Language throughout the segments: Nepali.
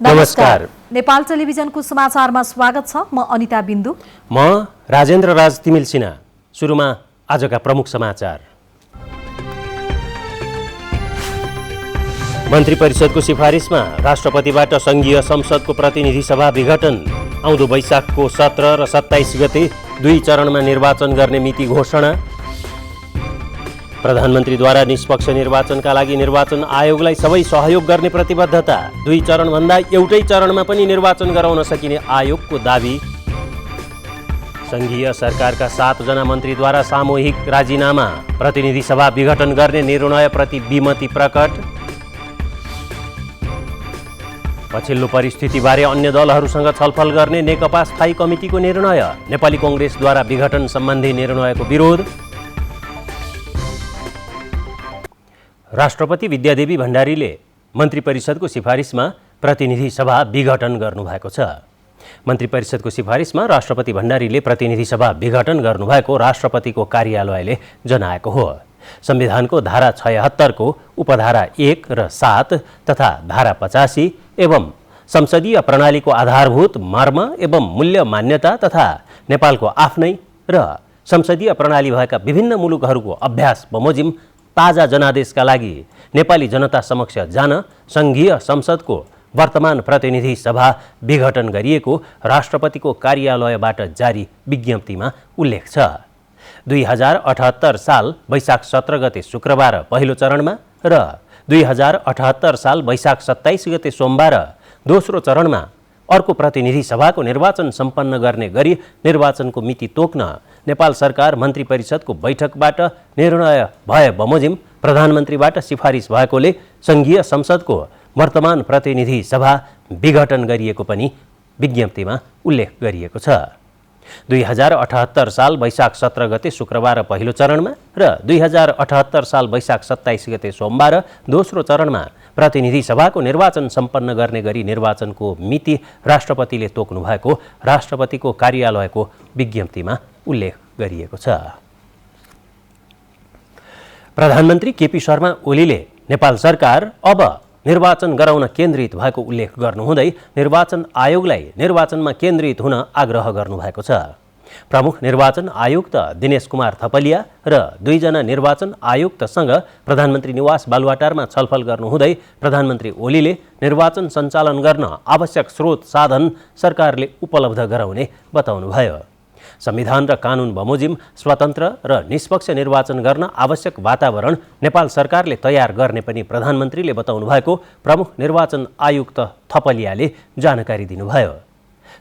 नमस्कार। नेपाल टेलिभिजनको समाचारमा स्वागत छ। म अनिता बिन्दु। म राजेन्द्र राज तिमिल सिन्हा। सुरुमा आजका प्रमुख समाचार। मन्त्री परिषदको सिफारिसमा राष्ट्रपतिबाट संघीय संसदको प्रतिनिधि सभा विघटन। आउँदो वैशाखको 17 र 27 गते 2 चरणमा निर्वाचन गर्ने मिति घोषणा। प्रधानमन्त्रीद्वारा निष्पक्ष निर्वाचनका लागि निर्वाचन आयोगलाई सबै सहयोग गर्ने प्रतिबद्धता। 2 चरणभन्दा एउटै चरणमा पनि निर्वाचन गराउन सकिने आयोगको दाबी। संघीय सरकारका 7 जना मन्त्रीद्वारा सामूहिक राजीनामा। प्रतिनिधि सभा विघटन गर्ने निर्णयप्रति विमति प्रकट। पछिल्लो परिस्थितिबारे अन्य दलहरूसँग छलफल गर्ने नेकपा स्थायी कमिटीको निर्णय। नेपाली कांग्रेसद्वारा विघटन सम्बन्धी निर्णयको विरोध। राष्ट्रपति विद्यादेवी भण्डारीले मन्त्री परिषदको सिफारिसमा प्रतिनिधि सभा विघटन गर्नुभएको छ। मन्त्री परिषदको सिफारिसमा राष्ट्रपति भण्डारीले प्रतिनिधि सभा विघटन गर्नुभएको राष्ट्रपतिको कार्यालयले जनाएको हो। संविधानको धारा 76 को उपधारा 1 र 7 तथा धारा 85 एवं संसदीय प्रणालीको आधारभूत मर्म एवं मूल्य मान्यता तथा नेपालको आफ्नै र संसदीय प्रणाली भएका विभिन्न मुलुकहरूको अभ्यास बमोजिम ताजा जनादेशका लागि नेपाली जनता समक्ष जान संघीय संसदको वर्तमान प्रतिनिधि सभा विघटन गरिएको राष्ट्रपतिको कार्यालयबाट जारी विज्ञप्तिमा उल्लेख छ। 2078 साल वैशाख 17 गते शुक्रबार पहिलो चरणमा र 2078 साल वैशाख 27 गते सोमबार दोस्रो चरणमा अर्को प्रतिनिधि सभाको निर्वाचन सम्पन्न गर्ने गरी निर्वाचनको मिति तोक्न नेपाल सरकार मन्त्री परिषदको बैठकबाट निर्णय भए बमोजिम प्रधानमन्त्रीबाट सिफारिस भएकोले संघीय संसदको वर्तमान प्रतिनिधि सभा विघटन गरिएको पनि विज्ञप्तिमा उल्लेख गरिएको छ। 2078 साल वैशाख 17 गते शुक्रबार पहिलो चरणमा र 2078 साल वैशाख 27 गते सोमबार दोस्रो चरणमा प्रतिनिधि सभाको निर्वाचन सम्पन्न गर्ने गरी निर्वाचनको मिति राष्ट्रपतिले तोक्नु भएको राष्ट्रपतिको कार्यालयको विज्ञप्तिमा उल्लेख गरिएको छ। प्रधानमन्त्री केपी शर्मा ओलीले नेपाल सरकार अब निर्वाचन गराउन केन्द्रित भएको उल्लेख गर्नुहुँदै निर्वाचन आयोगलाई निर्वाचनमा केन्द्रित हुन आग्रह गर्नुभएको छ। प्रमुख निर्वाचन आयुक्त दिनेश कुमार थपलिया र 2 जना निर्वाचन आयुक्तसँग प्रधानमन्त्री निवास बालुवाटारमा छलफल गर्नुहुँदै प्रधानमन्त्री ओलीले निर्वाचन सञ्चालन गर्न आवश्यक स्रोत साधन सरकारले उपलब्ध गराउने बताउनुभयो। संविधान र कानुन बमोजिम स्वतन्त्र र निष्पक्ष निर्वाचन गर्न आवश्यक वातावरण नेपाल सरकारले तयार गर्ने पनि प्रधानमन्त्रीले बताउनु भएको प्रमुख निर्वाचन आयुक्त थपलियाले जानकारी दिनुभयो।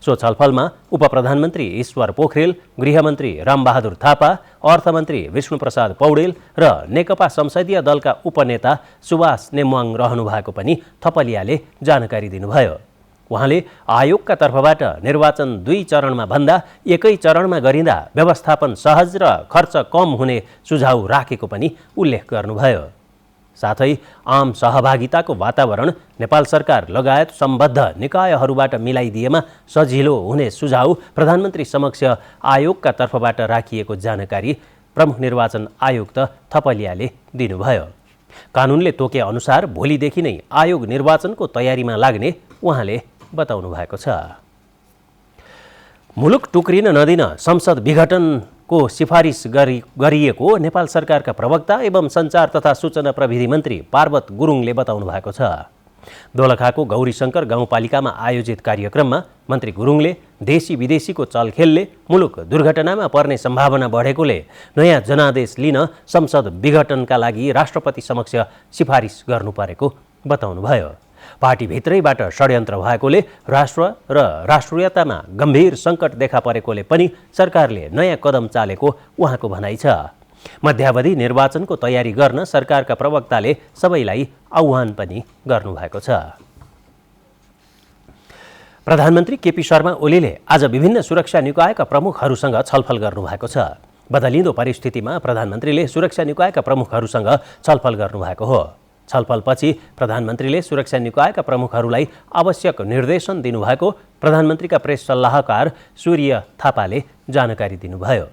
सो छलफलमा उपप्रधानमन्त्री ईश्वर पोखरेल, गृहमन्त्री रामबहादुर थापा, अर्थमन्त्री विष्णुप्रसाद पौडेल र नेकपा संसदीय दलका उपनेता सुभाष नेमुवाङ रहनु भएको पनि थपलियाले जानकारी दिनुभयो। उहाँले आयोगका तर्फबाट निर्वाचन 2 चरणमा भन्दा एकै चरणमा गरिँदा व्यवस्थापन सहज र खर्च कम हुने सुझाव राखेको पनि उल्लेख गर्नुभयो। साथै आम सहभागिताको वातावरण नेपाल सरकार लगायत सम्बद्ध निकायहरूबाट मिलाइदिएमा सजिलो हुने सुझाव प्रधानमन्त्री समक्ष आयोगका तर्फबाट राखिएको जानकारी प्रमुख निर्वाचन आयुक्त थपलियाले दिनुभयो। कानुनले तोके अनुसार भोलिदेखि नै आयोग निर्वाचनको तयारीमा लाग्ने उहाँले बताउनु भएको छ। मुलुक टुक्रिन नदिन संसद विघटनको सिफारिस गरिएको नेपाल सरकारका प्रवक्ता एवं सञ्चार तथा सूचना प्रविधि मन्त्री पार्वत गुरुङले बताउनु भएको छ। दोलखाको गौरीशङ्कर गाउँपालिकामा आयोजित कार्यक्रममा मन्त्री गुरुङले देशी विदेशीको चलखेलले मुलुक दुर्घटनामा पर्ने सम्भावना बढेकोले नयाँ जनादेश लिन संसद विघटनका लागि राष्ट्रपति समक्ष सिफारिस गर्नुपरेको बताउनुभयो। पार्टीभित्रैबाट षड्यन्त्र भएकोले राष्ट्र र राष्ट्रियतामा गम्भीर सङ्कट देखा परेकोले पनि सरकारले नयाँ कदम चालेको उहाँको भनाइ छ। मध्यावधि निर्वाचनको तयारी गर्न सरकारका प्रवक्ताले सबैलाई आह्वान पनि गर्नुभएको छ। प्रधानमन्त्री केपी शर्मा ओलीले आज विभिन्न सुरक्षा निकायका प्रमुखहरूसँग छलफल गर्नुभएको छ। बदलिँदो परिस्थितिमा प्रधानमन्त्रीले सुरक्षा निकायका प्रमुखहरूसँग छलफल गर्नुभएको हो। छलफलपछि प्रधानमन्त्रीले सुरक्षा निकायका प्रमुखहरूलाई आवश्यक निर्देशन दिनुभएको प्रधानमन्त्रीका प्रेस सल्लाहकार सूर्य थापाले जानकारी दिनुभयो।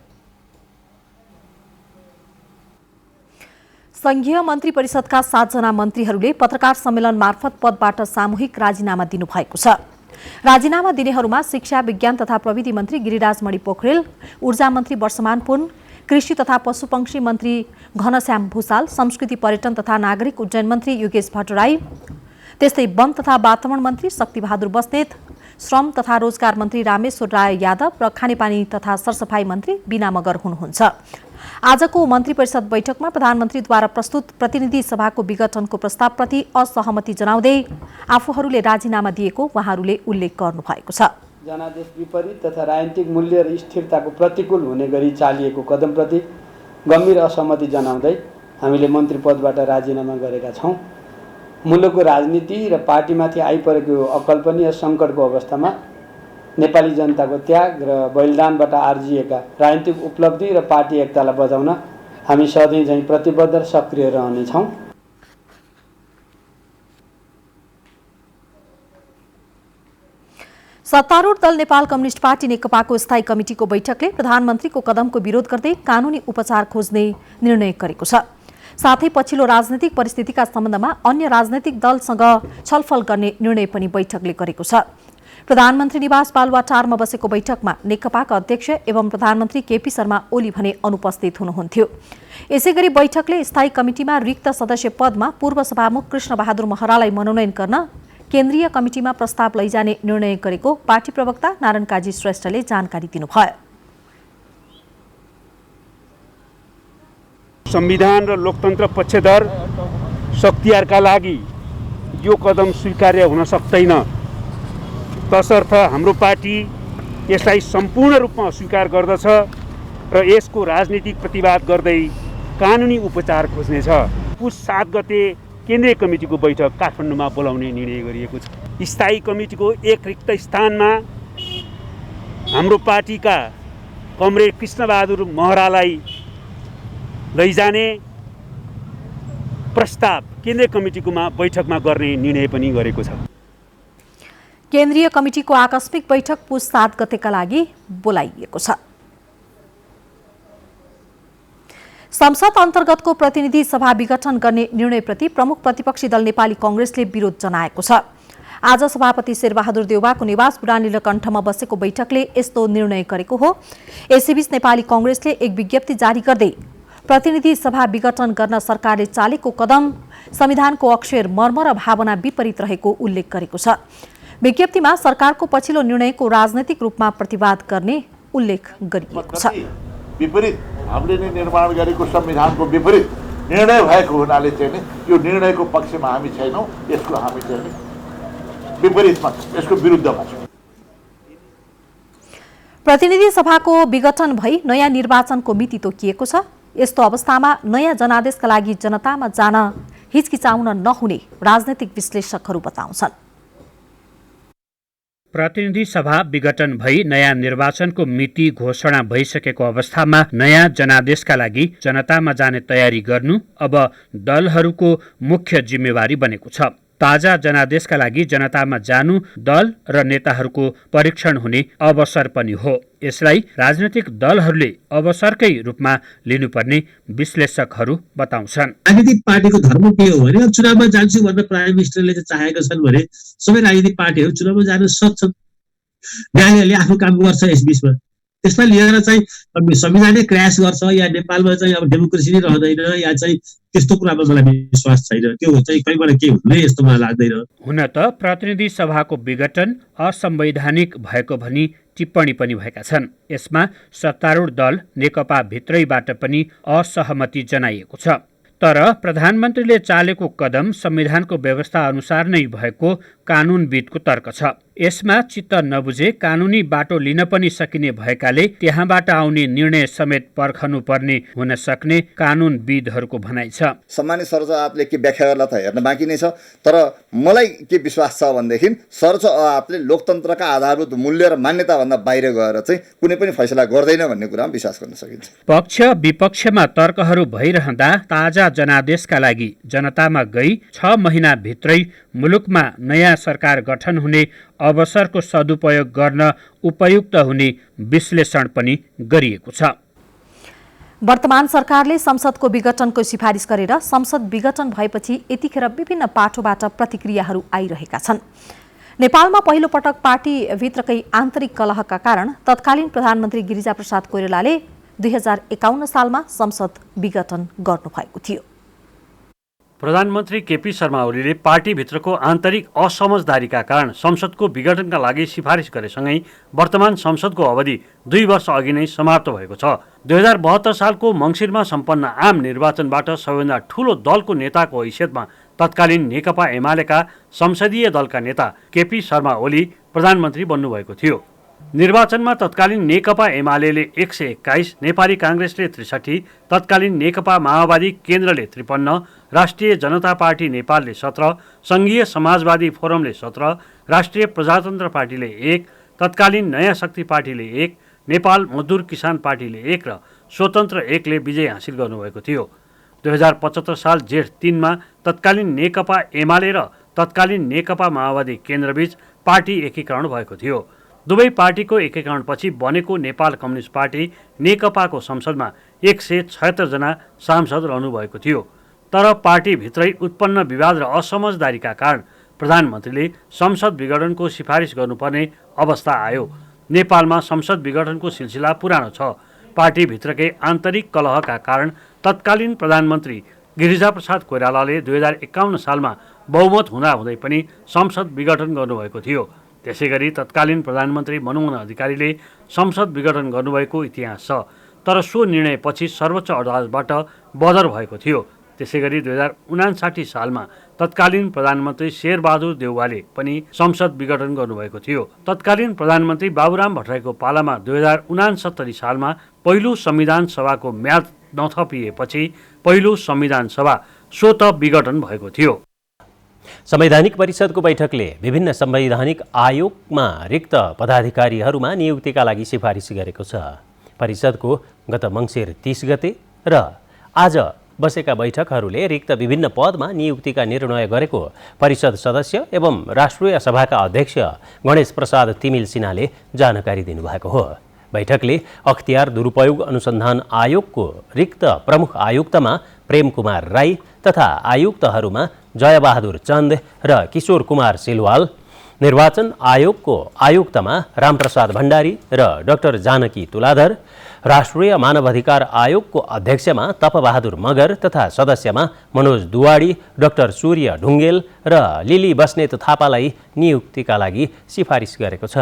संघीय मन्त्री परिषदका 7 जना मन्त्रीहरूले पत्रकार सम्मेलन मार्फत पदबाट सामूहिक राजीनामा दिनुभएको छ। राजीनामा दिनेहरूमा शिक्षा, विज्ञान तथा प्रविधि मन्त्री गिरिराजमणि पोखरेल, ऊर्जा मन्त्री वर्षमान पुन, कृषि तथा पशुपक्षी मन्त्री घनश्याम भूषाल, संस्कृति पर्यटन तथा नागरिक उड्डयन मन्त्री योगेश भट्टराई, त्यस्तै वन तथा वातावरण मन्त्री शक्तिबहादुर बस्नेत, श्रम तथा रोजगार मन्त्री रामेश्वर राय यादव र खानेपानी तथा सरसफाई मन्त्री बीना मगर हुनुहुन्छ। आजको मन्त्री परिषद बैठकमा प्रधानमन्त्रीद्वारा प्रस्तुत प्रतिनिधि सभाको विघटनको प्रस्तावप्रति असहमति जनाउँदै आफूहरूले राजीनामा दिएको उहाँहरूले उल्लेख गर्नुभएको छ। जनादेश विपरीत तथा राजनीतिक मूल्य र स्थिरताको प्रतिकूल हुने गरी चालिएको कदमप्रति गम्भीर असहमति जनाउँदै हामीले मन्त्री पदबाट राजीनामा गरेका छौँ। मुलुकको राजनीति र पार्टीमाथि आइपरेको अकल्पनीय सङ्कटको अवस्थामा नेपाली जनताको त्याग र बलिदानबाट आर्जिएका राजनीतिक उपलब्धि र पार्टी एकतालाई बचाउन हामी सधैँ झैँ प्रतिबद्ध र सक्रिय रहनेछौँ। सत्तारूढ दल नेपाल कम्युनिस्ट पार्टी नेकपाको स्थायी कमिटिको बैठकले प्रधानमन्त्रीको कदमको विरोध गर्दै कानूनी उपचार खोज्ने निर्णय गरेको छ। साथै पछिल्लो राजनैतिक परिस्थितिका सम्बन्धमा अन्य राजनैतिक दलसँग छलफल गर्ने निर्णय पनि बैठकले गरेको छ। प्रधानमन्त्री निवास बालुवाटारमा बसेको बैठकमा नेकपाका अध्यक्ष एवं प्रधानमन्त्री केपी शर्मा ओली भने अनुपस्थित हुनुहुन्थ्यो। यसैगरी बैठकले स्थायी कमिटिमा रिक्त सदस्य पदमा पूर्व सभामुख कृष्णबहादुर महरालाई मनोनयन गर्न केन्द्रीय कमिटिमा प्रस्ताव लैजाने निर्णय गरेको पार्टी प्रवक्ता नारायण काजी श्रेष्ठले जानकारी दिनुभयो। संविधान र लोकतन्त्र पक्षधर शक्तिहरूका लागि यो कदम स्वीकार्य हुन सक्दैन। तसर्थ हाम्रो पार्टी यसलाई सम्पूर्ण रूपमा अस्वीकार गर्दछ र यसको राजनीतिक प्रतिवाद गर्दै कानुनी उपचार खोज्नेछ। पुस 7 गते केन्द्रीय कमिटिको बैठक काठमाडौँमा बोलाउने निर्णय गरिएको छ। स्थायी कमिटिको एक रिक्त स्थानमा हाम्रो पार्टीका कमरेड कृष्णबहादुर महरालाई लैजाने प्रस्ताव केन्द्रीय कमिटिको बैठकमा गर्ने निर्णय पनि गरेको छ। केन्द्रीय कमिटिको आकस्मिक बैठक पुस 7 गतेका लागि बोलाइएको छ। संसद अन्तर्गतको प्रतिनिधि सभा विघटन गर्ने निर्णयप्रति प्रमुख प्रतिपक्षी दल नेपाली कांग्रेसले विरोध जनाएको छ। आज सभापति शेरबहादुर देउवाको निवास बुढानीलकण्ठमा बसेको बैठकले यस्तो निर्णय गरेको हो। यसैबीच नेपाली कांग्रेसले एक विज्ञप्ति जारी गर्दै प्रतिनिधि सभा विघटन गर्न सरकारले चालेको कदम संविधानको अक्षर मर्म र भावना विपरीत रहेको उल्लेख गरेको छ। विज्ञप्तिमा सरकारको पछिल्लो निर्णयको राजनैतिक रूपमा प्रतिवाद गर्ने उल्लेख गरिएको छ। विपरीत हामीले नै निर्माण गरेको संविधानको विपरीत निर्णय भएको हुनाले चाहिँ नि यो निर्णयको पक्षमा हामी छैनौँ, यसको हामी चाहिँ नि विपरीतमा छौँ, यसको विरुद्धमा छौँ। प्रतिनिधि सभाको विघटन भई नयाँ निर्वाचनको मिति तोकिएको छ। यस्तो अवस्थामा नयाँ जनादेशका लागि जनतामा जान हिचकिचाउन नहुने राजनैतिक विश्लेषकहरू बताउँछन्। प्रतिनिधि सभा विघटन भई नयाँ निर्वाचनको मिति घोषणा भइसकेको अवस्थामा नयाँ जनादेशका लागि जनतामा जाने तयारी गर्नु अब दलहरूको मुख्य जिम्मेवारी बनेको छ। ताजा जनादेशका लागि जनतामा जानु दल र नेताहरूको परीक्षण हुने अवसर पनि हो। यसलाई राजनैतिक दलहरूले अवसरकै रूपमा लिनुपर्ने विश्लेषकहरू बताउँछन्। राजनीतिक पार्टीको धर्म के हो भने चुनावमा जान्छु भनेर प्राइम मिनिस्टरले चाहिँ चाहेका छन् भने सबै राजनीतिक पार्टीहरू चुनावमा जान सक्छन्। न्यायालयले आफ्नो काम गर्छ यस बीचमा। त्यसलाई लिएर चाहिँ संविधानले क्र्यास गर्छ या नेपालमा चाहिँ अब डेमोक्रेसी नै रहँदैन या चाहिँ त्यस्तो कुरामा मलाई विश्वास छैन। त्यो चाहिँ कहीँबाट के हुने यस्तो मलाई लाग्दैन। हुन त प्रतिनिधि सभाको विघटन असंवैधानिक भएको भनी टिप्पणी पनि भएका छन्। यसमा सत्तारूढ दल नेकपा भित्रैबाट पनि असहमति जनाइएको छ। तर प्रधानमन्त्रीले चालेको कदम संविधानको व्यवस्था अनुसार नै भएको कानुनविदको तर्क छ। यसमा चित्त नबुझे कानुनी बाटो लिन पनि सकिने भएकाले त्यहाँबाट आउने निर्णय समेत पर्खनु पर्ने हुन सक्ने कानुनविदहरूको भनाइ छ। सम्मानित सर्वोच्च अदालतले के व्याख्या गर्ला त हेर्न बाँकी नै छ। तर मलाई के विश्वास छ भनेदेखि सर्वोच्च अदालतले लोकतन्त्रका आधारभूत मूल्य र मान्यताभन्दा बाहिर गएर चाहिँ कुनै पनि फैसला गर्दैन भन्ने कुरामा विश्वास गर्न सकिन्छ। पक्ष विपक्षमा तर्कहरू भइरहँदा ताजा जनादेशका लागि जनतामा गई 6 महिना भित्रै मुलुकमा नयाँ सरकार गठन हुने अवसरको सदुपयोग गर्न उपयुक्त हुने विश्लेषण पनि गरिएको छ। वर्तमान सरकारले संसदको विघटनको सिफारिस गरेर संसद विघटन भएपछि यतिखेर विभिन्न पाटोबाट प्रतिक्रियाहरू आइरहेका छन्। नेपालमा पहिलो पटक पार्टीभित्रकै आन्तरिक कलहका कारण तत्कालीन प्रधानमन्त्री गिरिजाप्रसाद कोइरालाले 2051 सालमा संसद विघटन गर्नुभएको थियो। प्रधानमन्त्री केपी शर्मा ओलीले पार्टीभित्रको आन्तरिक असमझदारीका कारण संसदको विघटनका लागि सिफारिस गरेसँगै वर्तमान संसदको अवधि 2 वर्ष अघि नै समाप्त भएको छ। 2072 सालको मङ्सिरमा सम्पन्न आम निर्वाचनबाट सबैभन्दा ठूलो दलको नेताको हैसियतमा तत्कालीन नेकपा एमालेका संसदीय दलका नेता केपी शर्मा ओली प्रधानमन्त्री बन्नुभएको थियो। निर्वाचनमा तत्कालीन नेकपा एमालेले 121, नेपाली काङ्ग्रेसले 63, तत्कालीन नेकपा माओवादी केन्द्रले 53, राष्ट्रिय जनता पार्टी नेपालले 17, सङ्घीय समाजवादी फोरमले 17, राष्ट्रिय प्रजातन्त्र पार्टीले 1, तत्कालीन नयाँ शक्ति पार्टीले 1, नेपाल मजदुर किसान पार्टीले 1 र स्वतन्त्र 1ले विजय हासिल गर्नुभएको थियो। 2075 साल जेठ 3मा तत्कालीन नेकपा एमाले र तत्कालीन नेकपा माओवादी केन्द्रबीच पार्टी एकीकरण भएको थियो। दुवै पार्टीको एकीकरणपछि बनेको नेपाल कम्युनिस्ट पार्टी नेकपाको संसदमा 176 जना सांसद रहनुभएको थियो। तर पार्टीभित्रै उत्पन्न विवाद र असमझदारीका कारण प्रधानमन्त्रीले संसद विघटनको सिफारिस गर्नुपर्ने अवस्था आयो। नेपालमा संसद विघटनको सिलसिला पुरानो छ। पार्टीभित्रकै आन्तरिक कलहका कारण तत्कालीन प्रधानमन्त्री गिरिजाप्रसाद कोइरालाले 2051 सालमा बहुमत हुँदाहुँदै पनि संसद विघटन गर्नुभएको थियो। त्यसैगरी तत्कालीन प्रधानमन्त्री मनमोहन अधिकारीले संसद विघटन गर्नुभएको इतिहास छ। तर सो निर्णयपछि सर्वोच्च अदालतबाट बदर भएको थियो। त्यसैगरी 2059 सालमा तत्कालीन प्रधानमन्त्री शेरबहादुर देउवाले पनि संसद विघटन गर्नुभएको थियो। तत्कालीन प्रधानमन्त्री बाबुराम भट्टराईको पालामा 2069 सालमा पहिलो संविधान सभाको म्याद नथपिएपछि पहिलो संविधान सभा स्वत विघटन भएको थियो। संवैधानिक परिषदको बैठकले विभिन्न संवैधानिक आयोगमा रिक्त पदाधिकारीहरूमा नियुक्तिका लागि सिफारिस गरेको छ। परिषदको गत मङ्सिर 30 गते र आज बसेका बैठकहरूले रिक्त विभिन्न पदमा नियुक्तिका निर्णय गरेको परिषद सदस्य एवं राष्ट्रिय सभाका अध्यक्ष गणेश प्रसाद तिमिल सिन्हाले जानकारी दिनुभएको हो। बैठकले अख्तियार दुरुपयोग अनुसन्धान आयोगको रिक्त प्रमुख आयुक्तमा प्रेम कुमार राई तथा आयुक्तहरूमा जयबहादुर चन्द र किशोर कुमार सिलवाल, निर्वाचन आयोगको आयुक्तमा रामप्रसाद भण्डारी र डाक्टर जानकी तुलाधर, राष्ट्रिय मानवाधिकार आयोगको अध्यक्षमा तपबहादुर मगर तथा सदस्यमा मनोज दुवाडी, डाक्टर सूर्य ढुङ्गेल र लिली बस्नेत थापालाई नियुक्तिका लागि सिफारिस गरेको छ।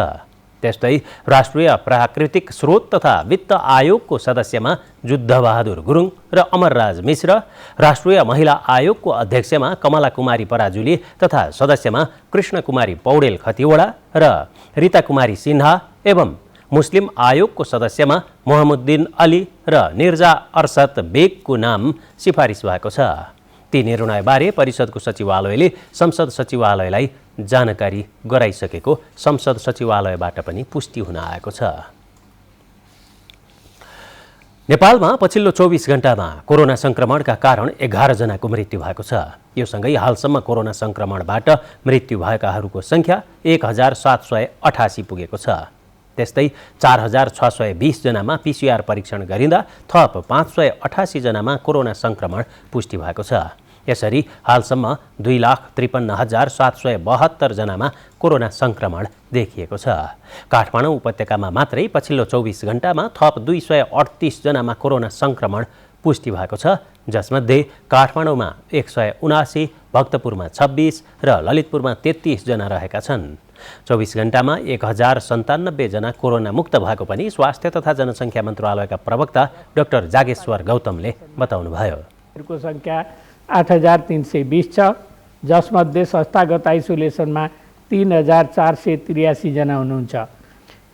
त्यस्तै राष्ट्रिय प्राकृतिक स्रोत तथा वित्त आयोगको सदस्यमा जुद्धबहादुर गुरुङ र अमरराज मिश्र, राष्ट्रिय महिला आयोगको अध्यक्षमा कमला कुमारी पराजुली तथा सदस्यमा कृष्ण कुमारी पौडेल खतिवडा र रीता कुमारी सिन्हा एवं मुस्लिम आयोगको सदस्यमा मोहम्मद्दिन अली र निर्जा अरसत बेगको नाम सिफारिस भएको छ। ती निर्णयबारे परिषदको सचिवालयले संसद सचिवालयलाई जानकारी गराइसकेको संसद सचिवालयबाट पनि पुष्टि हुन आएको छ। नेपालमा पछिल्लो 24 घण्टामा कोरोना संक्रमणका कारण 11 जनाको मृत्यु भएको छ। यो सँगै हालसम्म कोरोना संक्रमणबाट मृत्यु भएकाहरूको संख्या 1788 पुगेको छ। त्यस्तै 4620 जनामा पीसीआर परीक्षण गरिँदा थप 588 जनामा कोरोना संक्रमण पुष्टि भएको छ। यसरी हालसम्म 2,53,772 जनामा कोरोना संक्रमण देखिएको छ। काठमाडौँ उपत्यकामा मात्रै पछिल्लो 24 घण्टामा थप 238 जनामा कोरोना संक्रमण पुष्टि भएको छ, जसमध्ये काठमाडौँमा 179, भक्तपुरमा 26 र ललितपुरमा 33 जना रहेका छन्। 24 घण्टामा 1097 जना कोरोना मुक्त भएको पनि स्वास्थ्य तथा जनसङ्ख्या मन्त्रालयका प्रवक्ता डाक्टर जागेश्वर गौतमले बताउनुभयो। संख्या 8320 छ, जसमध्ये संस्थागत आइसोलेसनमा 3483 जना हुनुहुन्छ।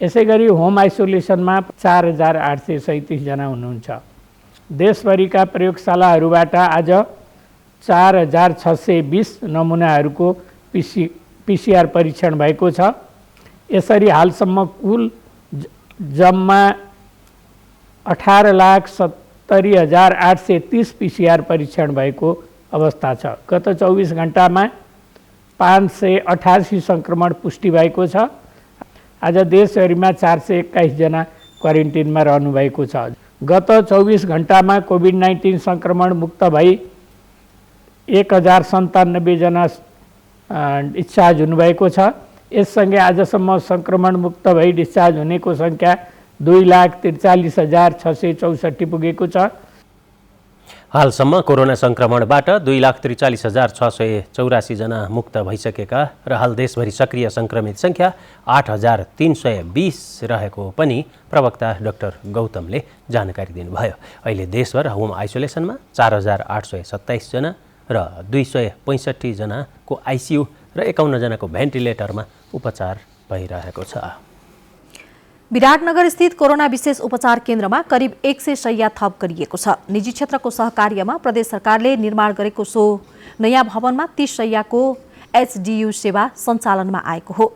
यसै गरी होम आइसोलेसनमा 4837 जना हुनुहुन्छ। देशभरिका प्रयोगशालाहरूबाट आज 4620 नमुनाहरूको पीसीआर परीक्षण भएको छ। यसरी हालसम्म कुल जम्मा 18,70,830 पीसीआर परीक्षण भएको अवस्था छ। गत 24 घण्टामा 588 संक्रमण पुष्टि भएको छ। आज देशभरिमा 421 जना क्वारेन्टिनमा रहनुभएको छ। गत 24 घण्टामा कोभिड-19 सङ्क्रमण मुक्त भई 1097 जना डिस्चार्ज हुनुभएको छ। यससँगै आजसम्म सङ्क्रमण मुक्त भई डिस्चार्ज हुनेको सङ्ख्या 2,43,664 पुगेको छ। हालसम्म कोरोना सङ्क्रमणबाट 2,43,684 जना मुक्त भइसकेका र हाल देशभरि सक्रिय सङ्क्रमित सङ्ख्या 8,320 रहेको पनि प्रवक्ता डाक्टर गौतमले जानकारी दिनुभयो। अहिले देशभर होम आइसोलेसनमा 4,827 जना र 265 जनाको आइसियु र 51 जनाको भेन्टिलेटरमा उपचार भइरहेको छ। विराटनगर स्थित कोरोना विशेष उपचार केन्द्रमा करिब 100 शैय्या थप गरिएको छ। निजी क्षेत्रको सहकार्यमा प्रदेश सरकारले निर्माण गरेको सो नयाँ भवनमा 30 शैय्याको एचडियू सेवा सञ्चालनमा आएको हो।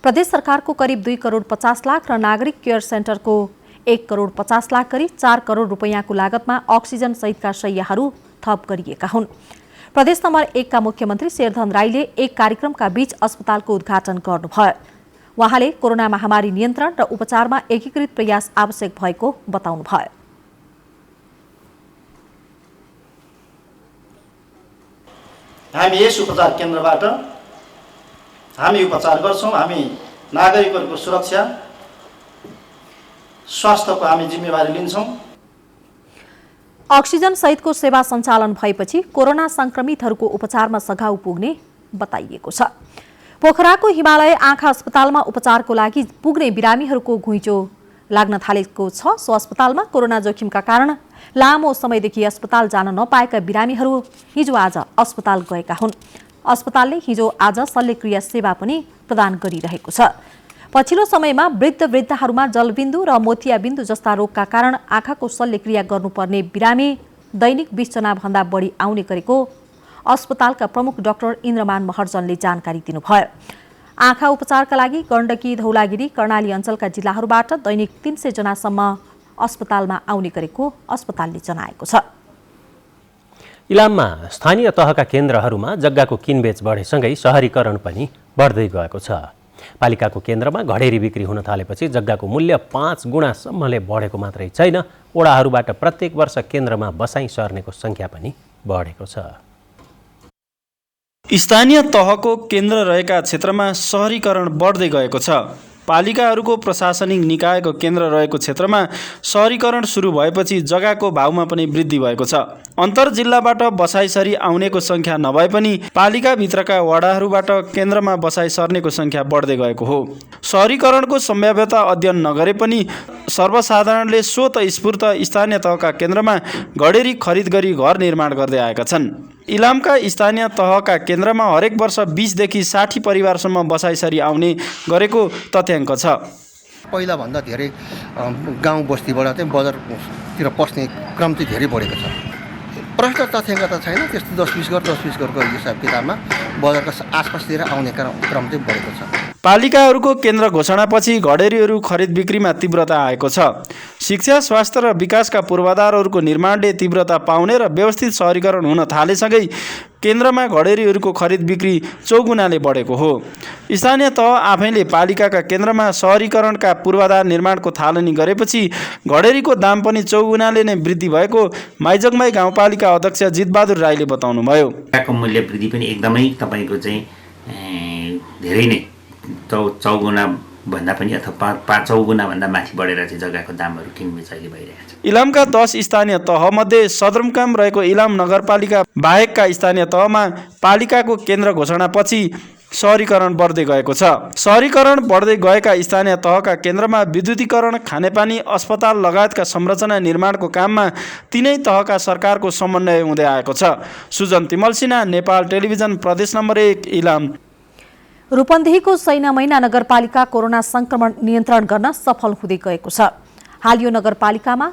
प्रदेश सरकारको करिब 2 करोड 50 लाख र नागरिक केयर सेन्टरको 1 करोड 50 लाख गरी 4 करोड रुपैयाँको लागतमा अक्सिजन सहितका शैय्याहरू थप गरिएका हुन्। प्रदेश नम्बर 1 का मुख्यमन्त्री शेरधन राईले एक कार्यक्रमका बीच अस्पतालको उद्घाटन गर्नुभयो। उहाँले कोरोना महामारी नियन्त्रण र उपचारमा एकीकृत प्रयास आवश्यक भएको बताउनुभयो। हामी यस उपचार केन्द्रबाट हामी उपचार गर्छौँ। हामी नागरिकहरूको सुरक्षा स्वास्थ्यको हामी जिम्मेवारी लिन्छौँ। अक्सिजन सहितको सेवा सञ्चालन भएपछि कोरोना संक्रमितहरूको उपचारमा सघाउ पुग्ने बताइएको छ। पोखराको हिमालय आँखा अस्पतालमा उपचारको लागि पुग्ने बिरामीहरूको घुइँचो लाग्न थालेको छ। सो अस्पतालमा कोरोना जोखिमका कारण लामो समयदेखि अस्पताल जान नपाएका बिरामीहरू हिजो आज अस्पताल गएका हुन्। अस्पतालले हिजो आज शल्यक्रिया सेवा पनि प्रदान गरिरहेको छ। पछिल्लो समयमा वृद्धहरूमा जलबिन्दु र मोतियाबिन्दु जस्ता रोगका कारण आँखाको शल्यक्रिया गर्नुपर्ने बिरामी दैनिक 20 जना भन्दा बढी आउने गरेको अस्पतालका प्रमुख डाक्टर इन्द्रमान महर्जनले जानकारी दिनुभयो। आँखा उपचारका लागि गण्डकी, धौलागिरी, कर्णाली अञ्चलका जिल्लाहरूबाट दैनिक 300 जनासम्म अस्पतालमा आउने गरेको अस्पतालले जनाएको छ। इलाममा स्थानीय तहका केन्द्रहरूमा जग्गाको किनबेच बढेसँगै शहरीकरण पनि बढ्दै गएको छ। पालिकाको केन्द्रमा घडेरी बिक्री हुन थालेपछि जग्गाको मूल्य 5 गुणासम्मले बढेको मात्रै छैन, ओडाहरूबाट प्रत्येक वर्ष केन्द्रमा बसाई सर्नेको सङ्ख्या पनि बढेको छ। स्थानीय तहको केन्द्र रहेका क्षेत्रमा शहरीकरण बढ्दै गएको छ। पालिकाहरूको प्रशासनिक निकायको केन्द्र रहेको क्षेत्रमा शहरीकरण सुरु भएपछि जग्गाको भाउमा पनि वृद्धि भएको छ। अन्तर जिल्लाबाट बसाइसरी आउनेको सङ्ख्या नभए पनि पालिकाभित्रका वडाहरूबाट केन्द्रमा बसाइ सर्नेको सङ्ख्या बढ्दै गएको हो। शहरीकरणको सम्भाव्यता अध्ययन नगरे पनि सर्वसाधारणले स्वतस्फूर्त स्थानीय तहका केन्द्रमा घडेरी खरिद गरी घर निर्माण गर्दै आएका छन्। इलामका स्थानीय तहका केन्द्रमा हरेक वर्ष 20 देखि 60 परिवारसम्म बसाइसरी आउने गरेको तथ्याङ्क छ। पहिला भन्दा धेरै गाउँ बस्तीबाट चाहिँ बजारतिर पस्ने क्रम चाहिँ धेरै बढेको छ। प्रष्ट तथ्याङ्क त छैन, त्यस्तो 10-20 घरको हिसाब किताबमा बजारका आसपासतिर आउने क्रम चाहिँ बढेको छ। पालिकाहरूको केन्द्र घोषणापछि घडेरीहरू खरिद बिक्रीमा तीव्रता आएको छ। शिक्षा, स्वास्थ्य र विकासका पूर्वाधारहरूको निर्माणले तीव्रता पाउने र व्यवस्थित शहरीकरण हुन थालेसँगै केन्द्रमा घडेरीहरूको खरिद बिक्री चौगुनाले बढेको हो। स्थानीय तह आफैले पालिकाका केन्द्रमा शहरीकरणका पूर्वाधार निर्माणको थालनी गरेपछि घडेरीको दाम पनि चौगुनाले नै वृद्धि भएको माइजगमाई गाउँपालिका अध्यक्ष जितबहादुर राईले बताउनुभयो। मूल्य वृद्धि पनि एकदमै तपाईँको चाहिँ धेरै नै चौगुना भन्दा पनि अथवा 5 गुणा भन्दा माथि बढेर चाहिँ जग्गाको दामहरू किनबेच अहिले भइरहेको छ। इलामका 10 स्थानीय तहमध्ये सदरमुकाम रहेको इलाम नगरपालिका बाहेकका स्थानीय तहमा पालिकाको केन्द्र घोषणापछि शहरीकरण बढ्दै गएको छ। शहरीकरण बढ्दै गएका स्थानीय तहका केन्द्रमा विद्युतीकरण, खानेपानी, अस्पताल लगायतका संरचना निर्माणको काममा तीनै तहका सरकारको समन्वय हुँदै आएको छ। सुजन तिमल सिन्हा, नेपाल टेलिभिजन, प्रदेश नम्बर 1, इलाम। रूपन्देहीको सैनामैना नगरपालिका कोरोना संक्रमण नियन्त्रण गर्न सफल हुँदै गएको छ। हाल यो नगरपालिकामा